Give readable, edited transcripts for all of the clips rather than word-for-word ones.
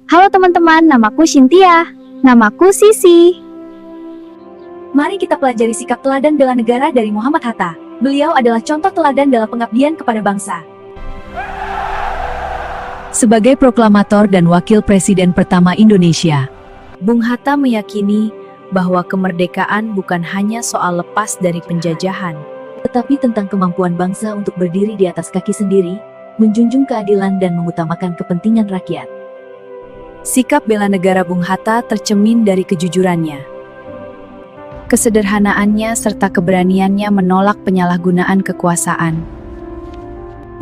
Halo teman-teman, namaku Cynthia. Namaku Sisi. Mari kita pelajari sikap teladan bela negara dari Muhammad Hatta. Beliau adalah contoh teladan dalam pengabdian kepada bangsa. Sebagai proklamator dan wakil presiden pertama Indonesia, Bung Hatta meyakini bahwa kemerdekaan bukan hanya soal lepas dari penjajahan, tetapi tentang kemampuan bangsa untuk berdiri di atas kaki sendiri, menjunjung keadilan dan mengutamakan kepentingan rakyat. Sikap bela negara Bung Hatta tercemin dari kejujurannya, kesederhanaannya serta keberaniannya menolak penyalahgunaan kekuasaan.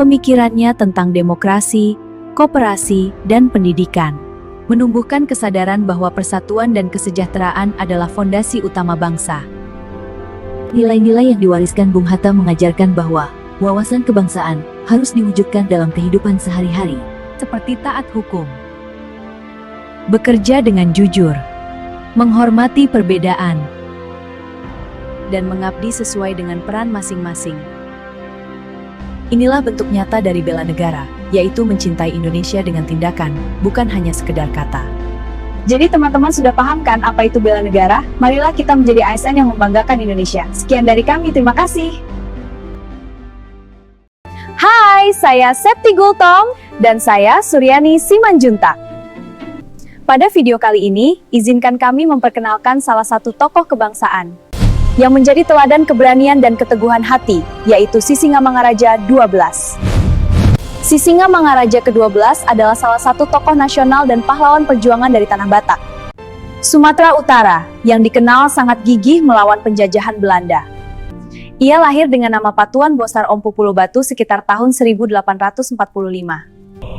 Pemikirannya tentang demokrasi, kooperasi, dan pendidikan menumbuhkan kesadaran bahwa persatuan dan kesejahteraan adalah fondasi utama bangsa. Nilai-nilai yang diwariskan Bung Hatta mengajarkan bahwa wawasan kebangsaan harus diwujudkan dalam kehidupan sehari-hari, seperti taat hukum, bekerja dengan jujur, menghormati perbedaan, dan mengabdi sesuai dengan peran masing-masing. Inilah bentuk nyata dari bela negara, yaitu mencintai Indonesia dengan tindakan, bukan hanya sekedar kata. Jadi teman-teman sudah paham kan apa itu bela negara? Marilah kita menjadi ASN yang membanggakan Indonesia. Sekian dari kami, terima kasih. Hai, saya Septi Gultom dan saya Suryani Simanjuntak. Pada video kali ini, izinkan kami memperkenalkan salah satu tokoh kebangsaan yang menjadi teladan keberanian dan keteguhan hati, yaitu Sisingamangaraja XII. Sisingamangaraja ke-12 adalah salah satu tokoh nasional dan pahlawan perjuangan dari Tanah Batak, Sumatera Utara, yang dikenal sangat gigih melawan penjajahan Belanda. Ia lahir dengan nama Patuan Bosar Ompu Pulo Batu sekitar tahun 1845.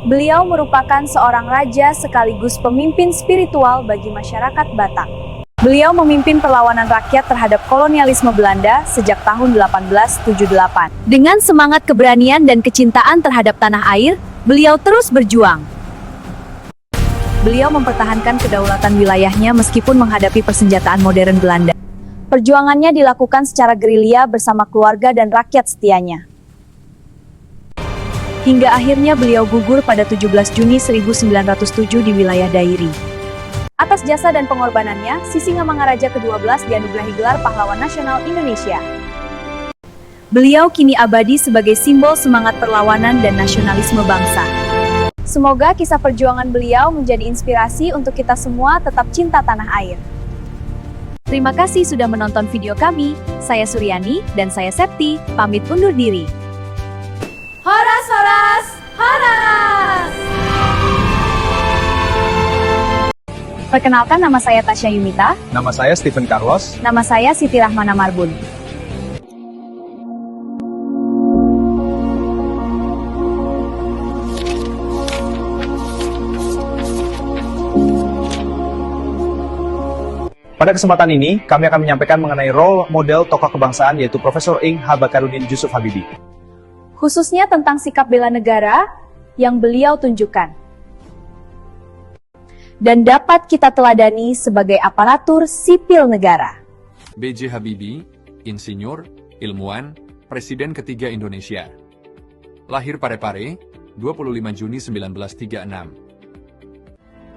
Beliau merupakan seorang raja sekaligus pemimpin spiritual bagi masyarakat Batak. Beliau memimpin perlawanan rakyat terhadap kolonialisme Belanda sejak tahun 1878. Dengan semangat keberanian dan kecintaan terhadap tanah air, beliau terus berjuang. Beliau mempertahankan kedaulatan wilayahnya meskipun menghadapi persenjataan modern Belanda. Perjuangannya dilakukan secara gerilya bersama keluarga dan rakyat setianya. Hingga akhirnya beliau gugur pada 17 Juni 1907 di wilayah Dairi. Atas jasa dan pengorbanannya, Sisingamangaraja ke-12 dianugerahi gelar Pahlawan Nasional Indonesia. Beliau kini abadi sebagai simbol semangat perlawanan dan nasionalisme bangsa. Semoga kisah perjuangan beliau menjadi inspirasi untuk kita semua tetap cinta tanah air. Terima kasih sudah menonton video kami. Saya Suryani dan saya Septi, pamit undur diri. Horas, horas, horas! Perkenalkan, nama saya Tasya Yumita. Nama saya Stephen Carlos. Nama saya Siti Rahmana Marbun. Pada kesempatan ini, kami akan menyampaikan mengenai role model tokoh kebangsaan yaitu Profesor Ing H. Bakarudin Jusuf Habibie. Khususnya tentang sikap bela negara yang beliau tunjukkan. Dan dapat kita teladani sebagai aparatur sipil negara. B.J. Habibie, insinyur, ilmuwan, Presiden ketiga Indonesia. Lahir Parepare, 25 Juni 1936.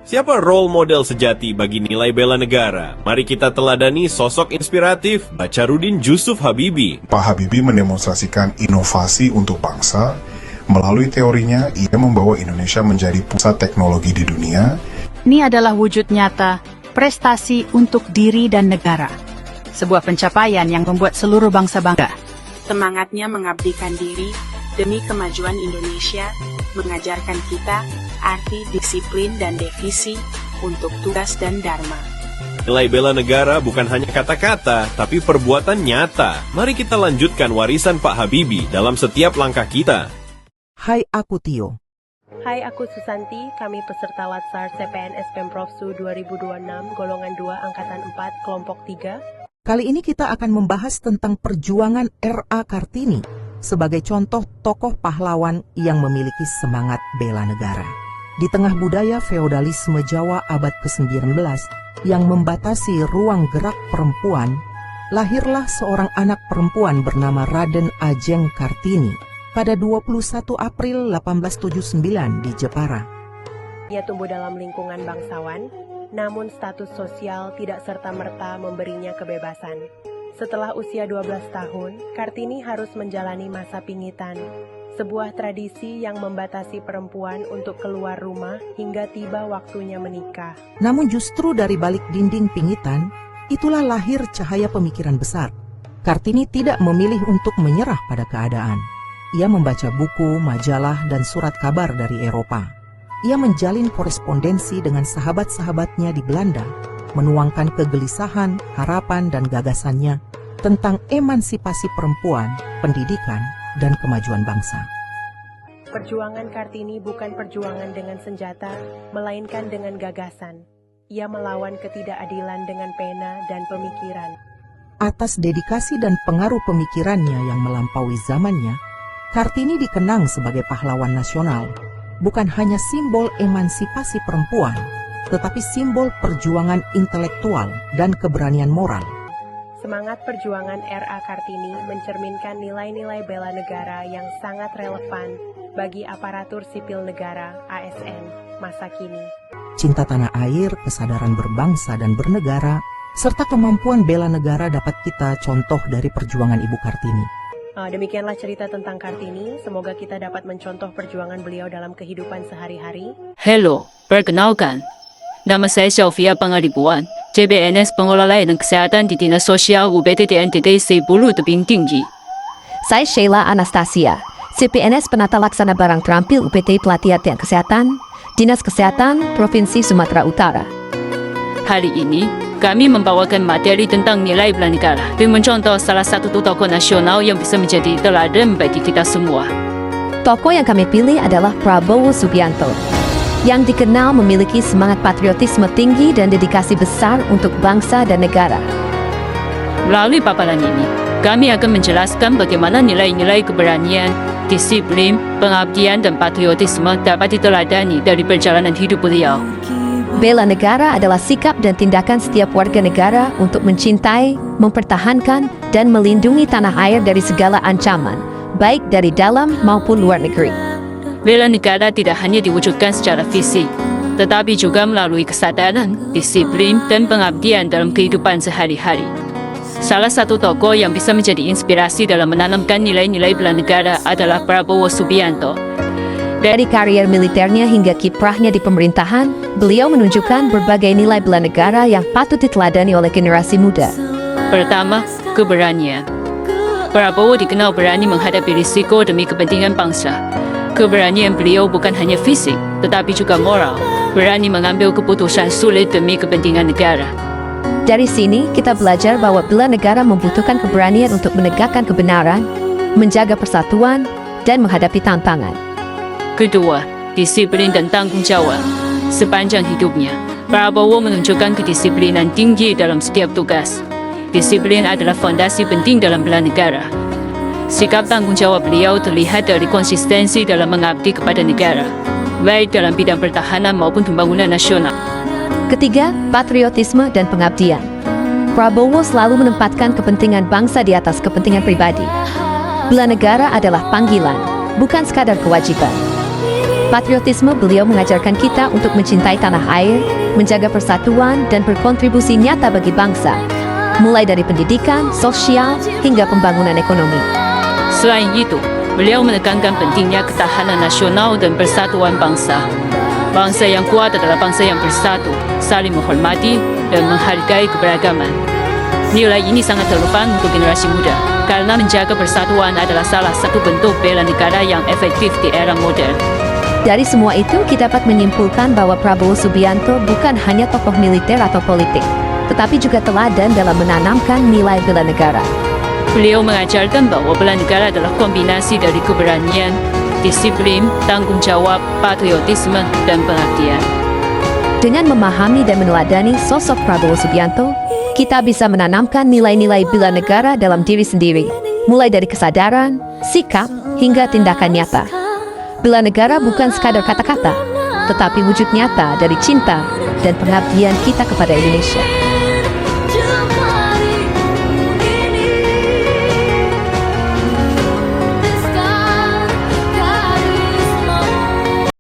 Siapa role model sejati bagi nilai bela negara? Mari kita teladani sosok inspiratif Bacarudin Jusuf Habibie. Pak Habibie mendemonstrasikan inovasi untuk bangsa. Melalui teorinya, ia membawa Indonesia menjadi pusat teknologi di dunia. Ini adalah wujud nyata prestasi untuk diri dan negara. Sebuah pencapaian yang membuat seluruh bangsa bangga. Semangatnya mengabdikan diri demi kemajuan Indonesia, mengajarkan kita arti disiplin dan devisi untuk tugas dan dharma. Nilai bela negara bukan hanya kata-kata, tapi perbuatan nyata. Mari kita lanjutkan warisan Pak Habibie dalam setiap langkah kita. Hai, aku Tio. Hai, aku Susanti. Kami peserta Latsar CPNS Pemprov Su 2026, golongan 2, angkatan 4, kelompok 3. Kali ini kita akan membahas tentang perjuangan R.A. Kartini sebagai contoh tokoh pahlawan yang memiliki semangat bela negara. Di tengah budaya feodalisme Jawa abad ke-19 yang membatasi ruang gerak perempuan, lahirlah seorang anak perempuan bernama Raden Ajeng Kartini pada 21 April 1879 di Jepara. Ia tumbuh dalam lingkungan bangsawan, namun status sosial tidak serta-merta memberinya kebebasan. Setelah usia 12 tahun, Kartini harus menjalani masa pingitan, sebuah tradisi yang membatasi perempuan untuk keluar rumah hingga tiba waktunya menikah. Namun justru dari balik dinding pingitan, itulah lahir cahaya pemikiran besar. Kartini tidak memilih untuk menyerah pada keadaan. Ia membaca buku, majalah, dan surat kabar dari Eropa. Ia menjalin korespondensi dengan sahabat-sahabatnya di Belanda, menuangkan kegelisahan, harapan, dan gagasannya tentang emansipasi perempuan, pendidikan, dan kemajuan bangsa. Perjuangan Kartini bukan perjuangan dengan senjata, melainkan dengan gagasan. Ia melawan ketidakadilan dengan pena dan pemikiran. Atas dedikasi dan pengaruh pemikirannya yang melampaui zamannya, Kartini dikenang sebagai pahlawan nasional, bukan hanya simbol emansipasi perempuan, tetapi simbol perjuangan intelektual dan keberanian moral. Semangat perjuangan R.A. Kartini mencerminkan nilai-nilai bela negara yang sangat relevan bagi aparatur sipil negara (ASN) masa kini. Cinta tanah air, kesadaran berbangsa dan bernegara, serta kemampuan bela negara dapat kita contoh dari perjuangan Ibu Kartini. Demikianlah cerita tentang Kartini. Semoga kita dapat mencontoh perjuangan beliau dalam kehidupan sehari-hari. Hello, perkenalkan. Nama saya Sylvia Pangaribuan, CPNS Pengelola Layanan Kesehatan di Dinas Sosial UPT NTT 10 Tebing Tinggi. Saya Sheila Anastasia, CPNS Penata Laksana Barang Terampil UPT Pelatihan Kesehatan, Dinas Kesehatan Provinsi Sumatera Utara. Hari ini, kami membawakan materi tentang nilai bela negara dengan mencontoh salah satu tokoh nasional yang bisa menjadi teladan bagi kita semua. Tokoh yang kami pilih adalah Prabowo Subianto, yang dikenal memiliki semangat patriotisme tinggi dan dedikasi besar untuk bangsa dan negara. Melalui paparan ini, kami akan menjelaskan bagaimana nilai-nilai keberanian, disiplin, pengabdian, dan patriotisme dapat diteladani dari perjalanan hidup beliau. Bela negara adalah sikap dan tindakan setiap warga negara untuk mencintai, mempertahankan, dan melindungi tanah air dari segala ancaman, baik dari dalam maupun luar negeri. Bela negara tidak hanya diwujudkan secara fisik, tetapi juga melalui kesadaran, disiplin, dan pengabdian dalam kehidupan sehari-hari. Salah satu tokoh yang bisa menjadi inspirasi dalam menanamkan nilai-nilai bela negara adalah Prabowo Subianto. Dari karier militernya hingga kiprahnya di pemerintahan, beliau menunjukkan berbagai nilai bela negara yang patut diteladani oleh generasi muda. Pertama, keberanian. Prabowo dikenal berani menghadapi risiko demi kepentingan bangsa. Keberanian beliau bukan hanya fisik, tetapi juga moral. Berani mengambil keputusan sulit demi kepentingan negara. Dari sini, kita belajar bahwa bela negara membutuhkan keberanian untuk menegakkan kebenaran, menjaga persatuan, dan menghadapi tantangan. Kedua, disiplin dan tanggung jawab. Sepanjang hidupnya, Prabowo menunjukkan kedisiplinan tinggi dalam setiap tugas. Disiplin adalah fondasi penting dalam bela negara. Sikap tanggung jawab beliau terlihat dari konsistensi dalam mengabdi kepada negara, baik dalam bidang pertahanan maupun pembangunan nasional. Ketiga, patriotisme dan pengabdian. Prabowo selalu menempatkan kepentingan bangsa di atas kepentingan pribadi. Bela negara adalah panggilan, bukan sekadar kewajiban. Patriotisme beliau mengajarkan kita untuk mencintai tanah air, menjaga persatuan, dan berkontribusi nyata bagi bangsa, mulai dari pendidikan, sosial, hingga pembangunan ekonomi. Selain itu, beliau menekankan pentingnya ketahanan nasional dan persatuan bangsa. Bangsa yang kuat adalah bangsa yang bersatu, saling menghormati, dan menghargai keberagaman. Nilai ini sangat relevan untuk generasi muda, karena menjaga persatuan adalah salah satu bentuk bela negara yang efektif di era modern. Dari semua itu, kita dapat menyimpulkan bahwa Prabowo Subianto bukan hanya tokoh militer atau politik, tetapi juga teladan dalam menanamkan nilai bela negara. Beliau mengajarkan bahwa bela negara adalah kombinasi dari keberanian, disiplin, tanggung jawab, patriotisme, dan pengabdian. Dengan memahami dan meneladani sosok Prabowo Subianto, kita bisa menanamkan nilai-nilai bela negara dalam diri sendiri, mulai dari kesadaran, sikap, hingga tindakan nyata. Bela negara bukan sekadar kata-kata, tetapi wujud nyata dari cinta dan pengabdian kita kepada Indonesia.